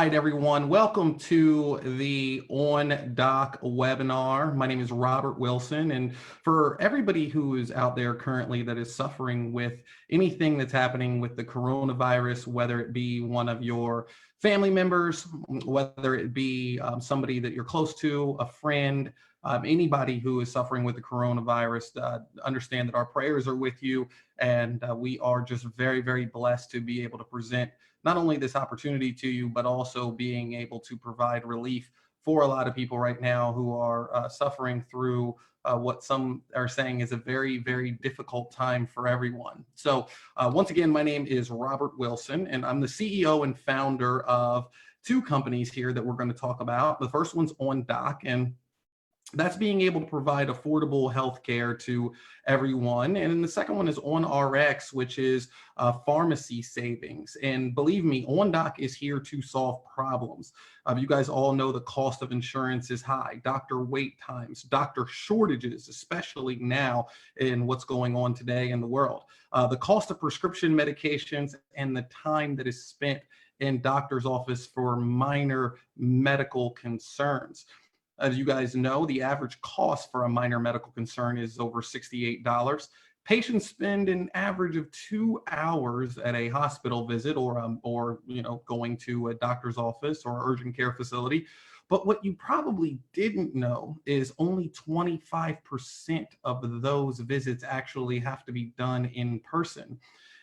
right, everyone. Welcome to the OnDoc webinar. My name is Robert Wilson, and for everybody who is out there currently that is suffering with anything that's happening with the coronavirus, whether it be one of your family members, whether it be somebody that you're close to, a friend, anybody who is suffering with the coronavirus, understand that our prayers are with you, and we are just very, very blessed to be able to present not only this opportunity to you, but also being able to provide relief for a lot of people right now who are suffering through what some are saying is a very, very difficult time for everyone. So once again, my name is Robert Wilson, and I'm the CEO and founder of two companies here that we're going to talk about. The first one's OnDoc, and that's being able to provide affordable healthcare to everyone. And then the second one is OnRx, which is pharmacy savings. And believe me, OnDoc is here to solve problems. You guys all know the cost of insurance is high, doctor wait times, doctor shortages, especially now in what's going on today in the world. The cost of prescription medications and the time that is spent in doctor's office for minor medical concerns. As you guys know, the average cost for a minor medical concern is over $68. Patients spend an average of 2 hours at a hospital visit or going to a doctor's office or urgent care facility. But what you probably didn't know is only 25% of those visits actually have to be done in person.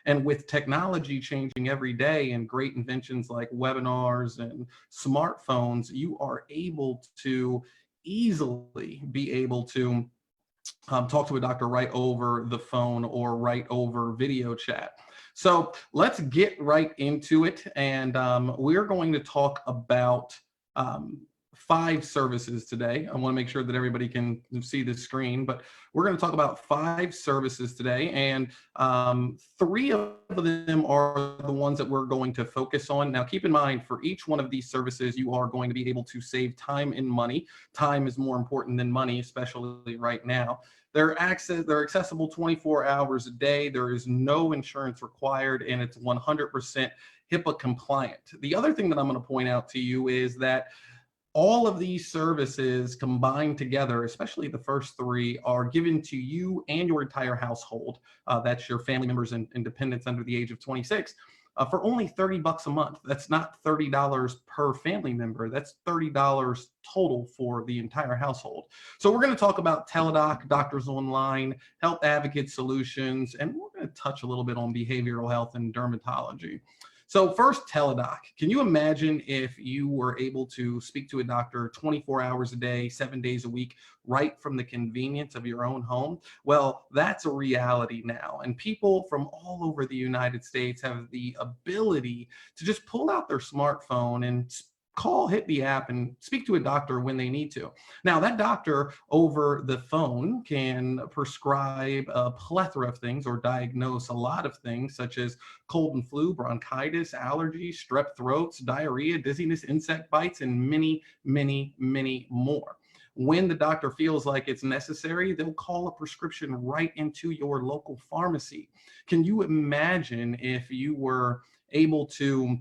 And with technology changing every day and great inventions like webinars and smartphones, you are able to easily be able to talk to a doctor right over the phone or right over video chat. So let's get right into it. And we're going to talk about 5 services today. I want to make sure that everybody can see the screen, but we're going to talk about 5 services today, and 3 of them are the ones that we're going to focus on. Now, keep in mind, for each one of these services, you are going to be able to save time and money. Time is more important than money, especially right now. They're accessible 24 hours a day. There is no insurance required, and it's 100% HIPAA compliant. The other thing that I'm going to point out to you is that all of these services combined together, especially the first 3, are given to you and your entire household. That's your family members and dependents under the age of 26. For only $30 a month. That's not $30 per family member. That's $30 total for the entire household. So we're going to talk about Teladoc, Doctors Online, Health Advocate Solutions, and we're going to touch a little bit on behavioral health and dermatology. So first, Teladoc. Can you imagine if you were able to speak to a doctor 24 hours a day, 7 days a week, right from the convenience of your own home? Well, that's a reality now. And people from all over the United States have the ability to just pull out their smartphone and hit the app and speak to a doctor when they need to. Now, that doctor over the phone can prescribe a plethora of things or diagnose a lot of things such as cold and flu, bronchitis, allergies, strep throats, diarrhea, dizziness, insect bites, and many, many, many more. When the doctor feels like it's necessary, they'll call a prescription right into your local pharmacy. Can you imagine if you were able to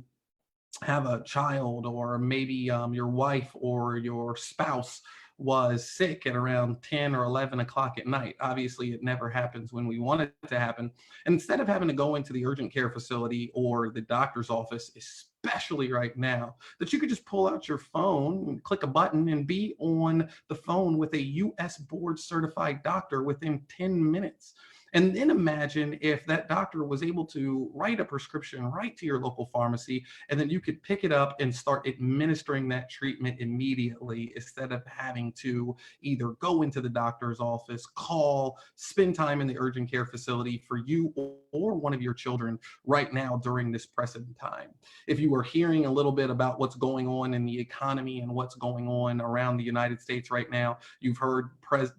have a child, or maybe your wife or your spouse was sick at around 10 or 11 o'clock at night? Obviously, it never happens when we want it to happen. And instead of having to go into the urgent care facility or the doctor's office, especially right now, that you could just pull out your phone and click a button and be on the phone with a US board certified doctor within 10 minutes. And then imagine if that doctor was able to write a prescription right to your local pharmacy, and then you could pick it up and start administering that treatment immediately instead of having to either go into the doctor's office, call, spend time in the urgent care facility for you or one of your children right now during this present time. If you were hearing a little bit about what's going on in the economy and what's going on around the United States right now, you've heard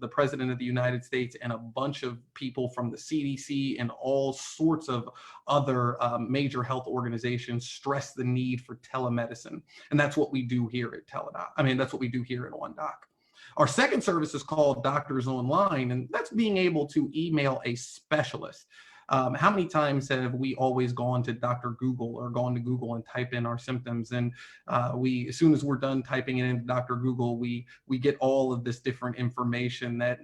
the President of the United States and a bunch of people from the CDC and all sorts of other major health organizations stress the need for telemedicine. And that's what we do here at Teladoc. That's what we do here at OnDoc. Our second service is called Doctors Online, and that's being able to email a specialist. How many times have we always gone to Dr. Google or gone to Google and type in our symptoms, and as soon as we're done typing it into Dr. Google, we get all of this different information that,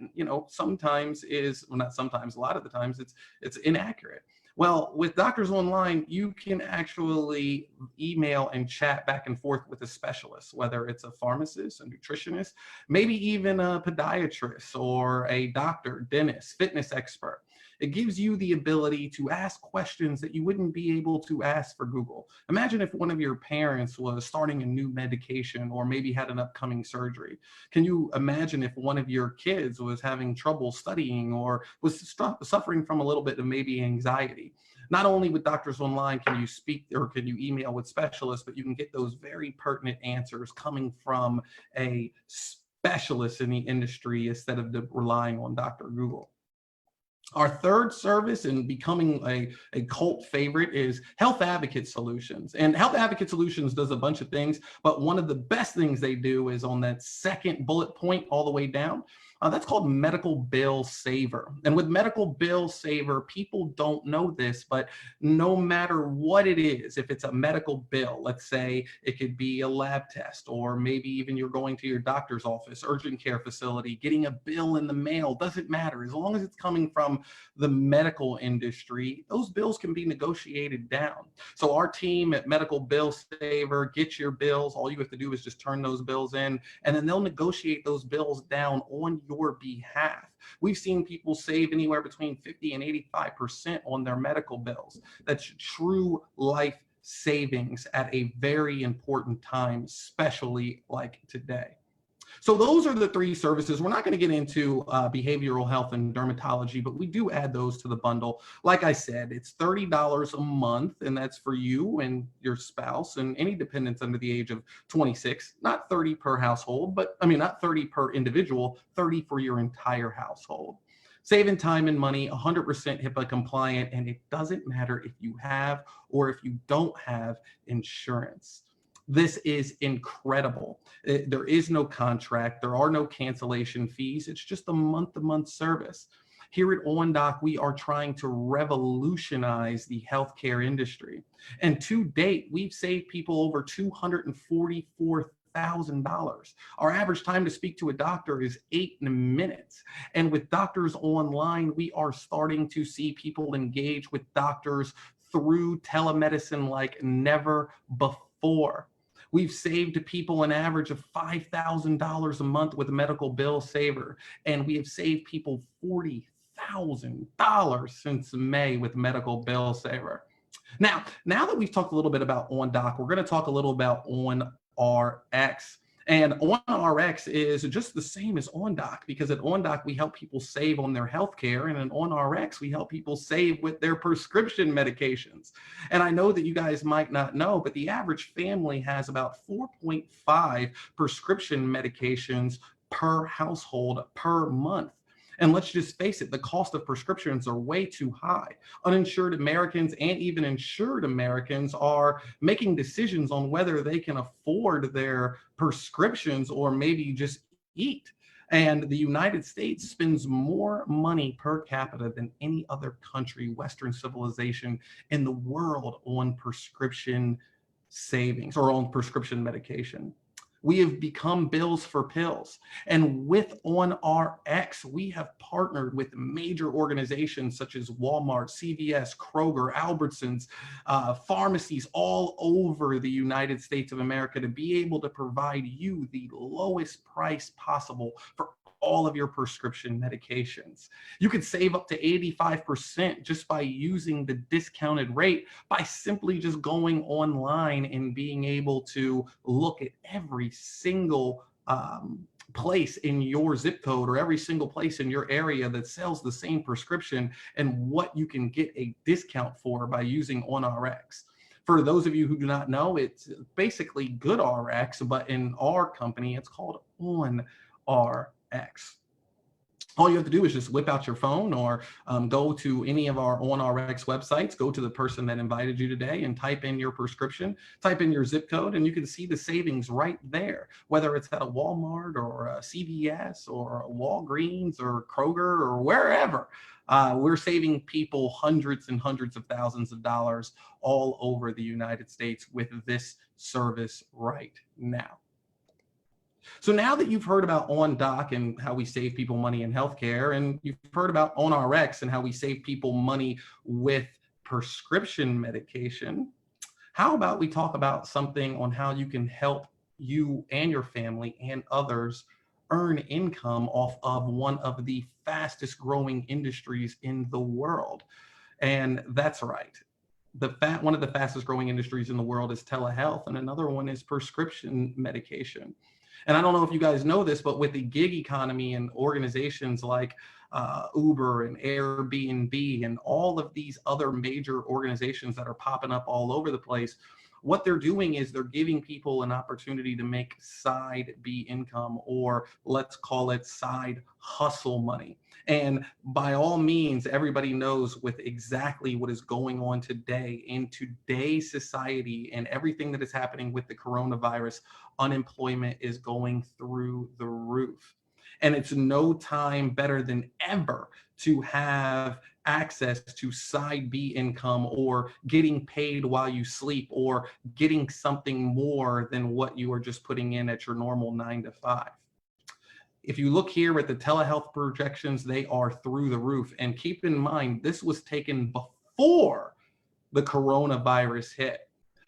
sometimes is, well, not sometimes, a lot of the times it's inaccurate. Well, with Doctors Online, you can actually email and chat back and forth with a specialist, whether it's a pharmacist, a nutritionist, maybe even a podiatrist or a doctor, dentist, fitness expert. It gives you the ability to ask questions that you wouldn't be able to ask for Google. Imagine if one of your parents was starting a new medication or maybe had an upcoming surgery. Can you imagine if one of your kids was having trouble studying or was suffering from a little bit of maybe anxiety? Not only with Doctors Online can you speak or can you email with specialists, but you can get those very pertinent answers coming from a specialist in the industry instead of relying on Dr. Google. Our third service, and becoming a cult favorite, is Health Advocate Solutions. And Health Advocate Solutions does a bunch of things, but one of the best things they do is on that second bullet point all the way down. That's called Medical Bill Saver. And with Medical Bill Saver, people don't know this, but no matter what it is, if it's a medical bill, let's say it could be a lab test, or maybe even you're going to your doctor's office, urgent care facility, getting a bill in the mail, doesn't matter. As long as it's coming from the medical industry, those bills can be negotiated down. So our team at Medical Bill Saver gets your bills. All you have to do is just turn those bills in, and then they'll negotiate those bills down on your behalf. We've seen people save anywhere between 50 and 85% on their medical bills. That's true life savings at a very important time, especially like today. So those are the three services. We're not going to get into behavioral health and dermatology, but we do add those to the bundle. Like I said, it's $30 a month, and that's for you and your spouse and any dependents under the age of 26. Not 30 per household, but not 30 per individual, 30 for your entire household. Saving time and money, 100% HIPAA compliant, and it doesn't matter if you have or if you don't have insurance. This is incredible. There is no contract. There are no cancellation fees. It's just a month-to-month service. Here at OnDoc, we are trying to revolutionize the healthcare industry. And to date, we've saved people over $244,000. Our average time to speak to a doctor is 8 minutes. And with Doctors Online, we are starting to see people engage with doctors through telemedicine like never before. We've saved people an average of $5,000 a month with a Medical Bill Saver, and we have saved people $40,000 since May with Medical Bill Saver. Now that we've talked a little bit about OnDoc, we're going to talk a little about OnRx. And OnRx is just the same as OnDoc, because at OnDoc, we help people save on their healthcare, and at OnRx, we help people save with their prescription medications. And I know that you guys might not know, but the average family has about 4.5 prescription medications per household per month. And let's just face it, the cost of prescriptions are way too high. Uninsured Americans and even insured Americans are making decisions on whether they can afford their prescriptions or maybe just eat. And the United States spends more money per capita than any other country, Western civilization in the world, on prescription savings or on prescription medication. We have become bills for pills. And with OnRx, we have partnered with major organizations such as Walmart, CVS, Kroger, Albertsons, pharmacies all over the United States of America to be able to provide you the lowest price possible for all of your prescription medications. You could save up to 85% just by using the discounted rate, by simply just going online and being able to look at every single place in your zip code or every single place in your area that sells the same prescription and what you can get a discount for by using OnRx. For those of you who do not know, it's basically GoodRx, but in our company, it's called OnRx. All you have to do is just whip out your phone or go to any of our OnRx websites, go to the person that invited you today and type in your prescription, type in your zip code, and you can see the savings right there, whether it's at a Walmart or a CVS or a Walgreens or Kroger or wherever. We're saving people hundreds and hundreds of thousands of dollars all over the United States with this service right now. So now that you've heard about OnDoc and how we save people money in healthcare, and you've heard about OnRx and how we save people money with prescription medication, how about we talk about something on how you can help you and your family and others earn income off of one of the fastest growing industries in the world? And that's right. One of the fastest growing industries in the world is telehealth, and another one is prescription medication. And I don't know if you guys know this, but with the gig economy and organizations like Uber and Airbnb and all of these other major organizations that are popping up all over the place, what they're doing is they're giving people an opportunity to make side B income, or let's call it side hustle money. And by all means, everybody knows with exactly what is going on today in today's society and everything that is happening with the coronavirus, unemployment is going through the roof. And it's no time better than ever to have access to side B income, or getting paid while you sleep, or getting something more than what you are just putting in at your normal 9 to 5. If you look here at the telehealth projections, they are through the roof. And keep in mind, this was taken before the coronavirus hit.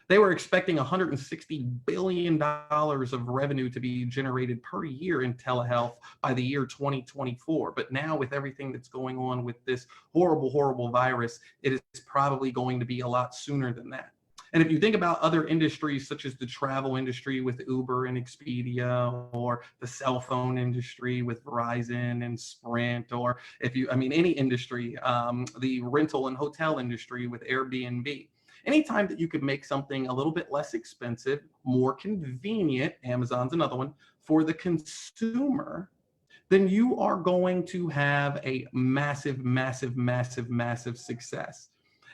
They were expecting $160 billion of revenue to be generated per year in telehealth by the year 2024. But now, with everything that's going on with this horrible, horrible virus, it is probably going to be a lot sooner than that. And if you think about other industries, such as the travel industry with Uber and Expedia, or the cell phone industry with Verizon and Sprint, or any industry, the rental and hotel industry with Airbnb. Anytime that you could make something a little bit less expensive, more convenient, Amazon's another one, for the consumer, then you are going to have a massive, massive, massive, massive success.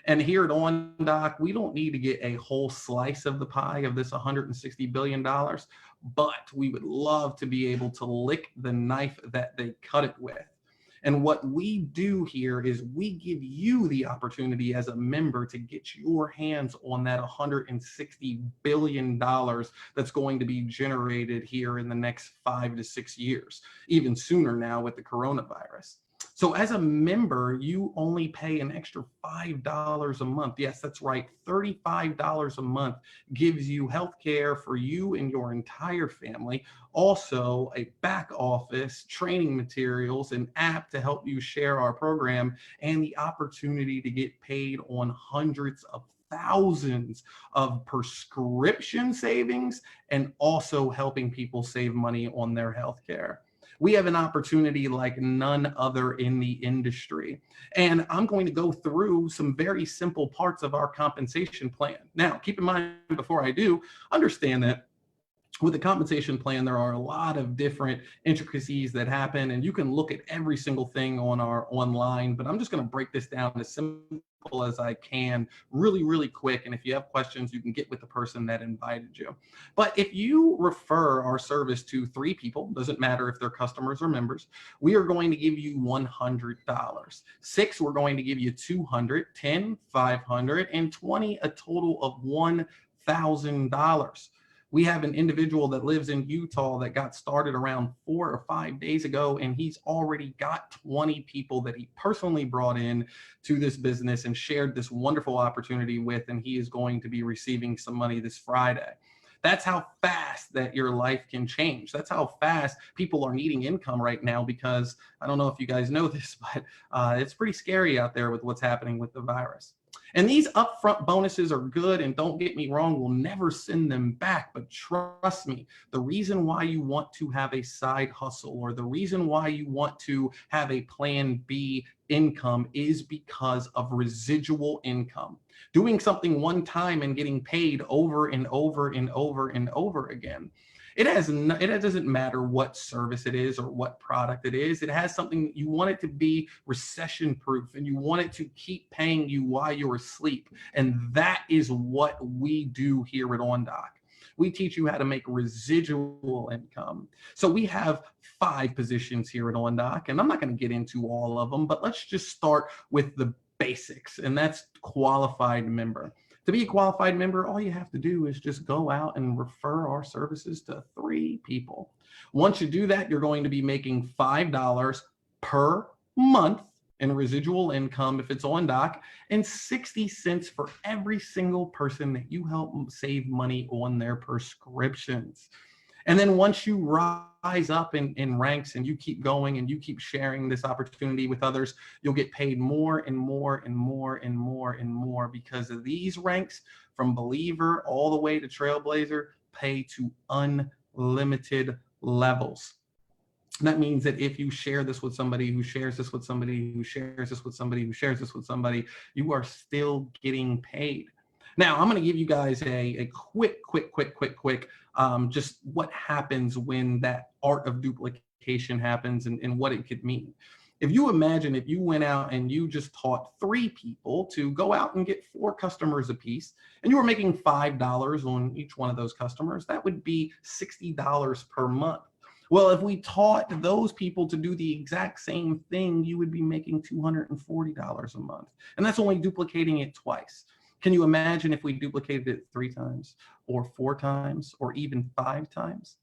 And here at OnDoc, we don't need to get a whole slice of the pie of this $160 billion, but we would love to be able to lick the knife that they cut it with. And what we do here is we give you the opportunity as a member to get your hands on that $160 billion that's going to be generated here in the next 5 to 6 years, even sooner now with the coronavirus. So as a member, you only pay an extra $5 a month. Yes, that's right. $35 a month gives you health care for you and your entire family. Also, a back office, training materials, an app to help you share our program, and the opportunity to get paid on hundreds of thousands of prescription savings, and also helping people save money on their health care. We have an opportunity like none other in the industry. And I'm going to go through some very simple parts of our compensation plan. Now, keep in mind, before I do, understand that with the compensation plan, there are a lot of different intricacies that happen, and you can look at every single thing on our online, but I'm just going to break this down as simple as I can, really, really quick. And if you have questions, you can get with the person that invited you. But if you refer our service to 3 people, doesn't matter if they're customers or members, we are going to give you $100. 6, we're going to give you $200, 10, $500, and 20, a total of $1,000. We have an individual that lives in Utah that got started around 4 or 5 days ago, and he's already got 20 people that he personally brought in to this business and shared this wonderful opportunity with, and he is going to be receiving some money this Friday. That's how fast that your life can change. That's how fast people are needing income right now, because I don't know if you guys know this, but it's pretty scary out there with what's happening with the virus. And these upfront bonuses are good, and don't get me wrong, we'll never send them back. But trust me, the reason why you want to have a side hustle, or the reason why you want to have a plan B income, is because of residual income. Doing something one time and getting paid over and over and over and over again. It doesn't matter what service it is or what product it is. It has something, you want it to be recession proof, and you want it to keep paying you while you're asleep. And that is what we do here at OnDoc. We teach you how to make residual income. So we have 5 positions here at OnDoc, and I'm not going to get into all of them, but let's just start with the basics, and that's qualified member. To be a qualified member, all you have to do is just go out and refer our services to 3 people. Once you do that, you're going to be making $5 per month in residual income if it's OnDoc, and 60 cents for every single person that you help save money on their prescriptions. And then once you rise up in ranks and you keep going and you keep sharing this opportunity with others, you'll get paid more and more and more and more and more, because of these ranks, from believer all the way to trailblazer, pay to unlimited levels. And that means that if you share this with somebody who shares this with somebody who shares this with somebody who shares this with somebody, you are still getting paid. Now, I'm going to give you guys a quick, just what happens when that art of duplication happens and what it could mean. If you imagine if you went out and you just taught 3 people to go out and get 4 customers apiece, and you were making $5 on each one of those customers, that would be $60 per month. Well, if we taught those people to do the exact same thing, you would be making $240 a month. And that's only duplicating it twice. Can you imagine if we duplicated it 3 times or 4 times or even 5 times?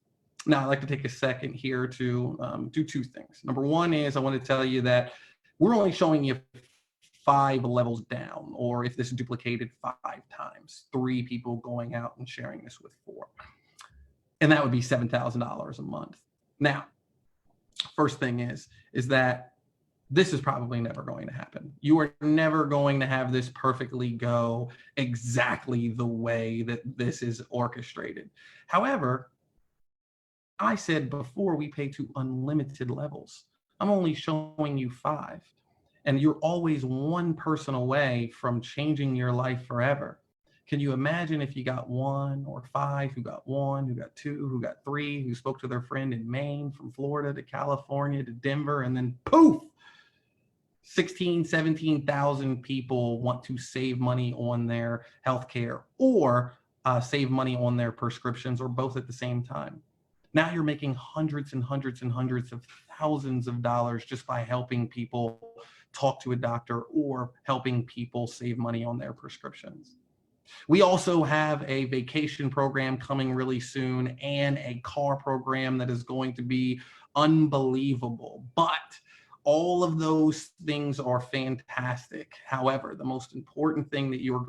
Now, I'd like to take a second here to do 2 things. Number one is I want to tell you that we're only showing you 5 levels down, or if this is duplicated 5 times, 3 people going out and sharing this with 4. And that would be $7,000 a month. Now, first thing is that this is probably never going to happen. You are never going to have this perfectly go exactly the way that this is orchestrated. However, I said before, we pay to unlimited levels. I'm only showing you 5, and you're always 1 person away from changing your life forever. Can you imagine if you got 1 or 5 who got 1, who got 2, who got 3, who spoke to their friend in Maine, from Florida to California to Denver, and then poof, 16, 17,000 people want to save money on their healthcare or save money on their prescriptions, or both at the same time. Now you're making hundreds and hundreds and hundreds of thousands of dollars just by helping people talk to a doctor or helping people save money on their prescriptions. We also have a vacation program coming really soon and a car program that is going to be unbelievable. But all of those things are fantastic. However, the most important thing that you're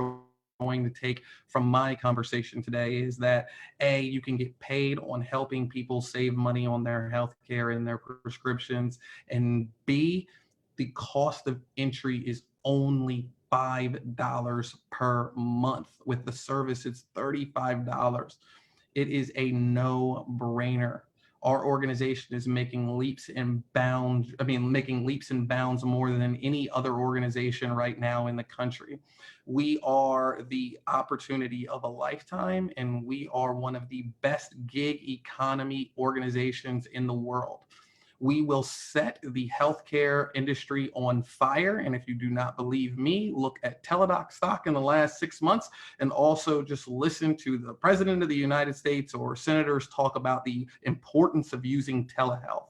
going to take from my conversation today is that A, you can get paid on helping people save money on their healthcare and their prescriptions, and B, the cost of entry is only $5 per month. With the service, it's $35. It is a no-brainer. Our organization is making leaps and bounds more than any other organization right now in the country. We are the opportunity of a lifetime, and we are one of the best gig economy organizations in the world. We will set the healthcare industry on fire. And if you do not believe me, look at Teladoc stock in the last 6 months, and also just listen to the President of the United States or senators talk about the importance of using telehealth.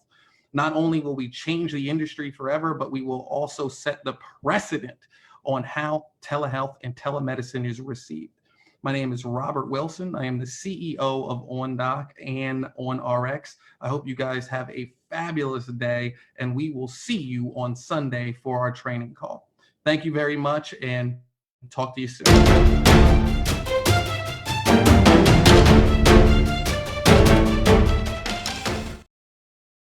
Not only will we change the industry forever, but we will also set the precedent on how telehealth and telemedicine is received. My name is Robert Wilson. I am the CEO of OnDoc and OnRx. I hope you guys have a fabulous day, and we will see you on Sunday for our training call. Thank you very much, and talk to you soon.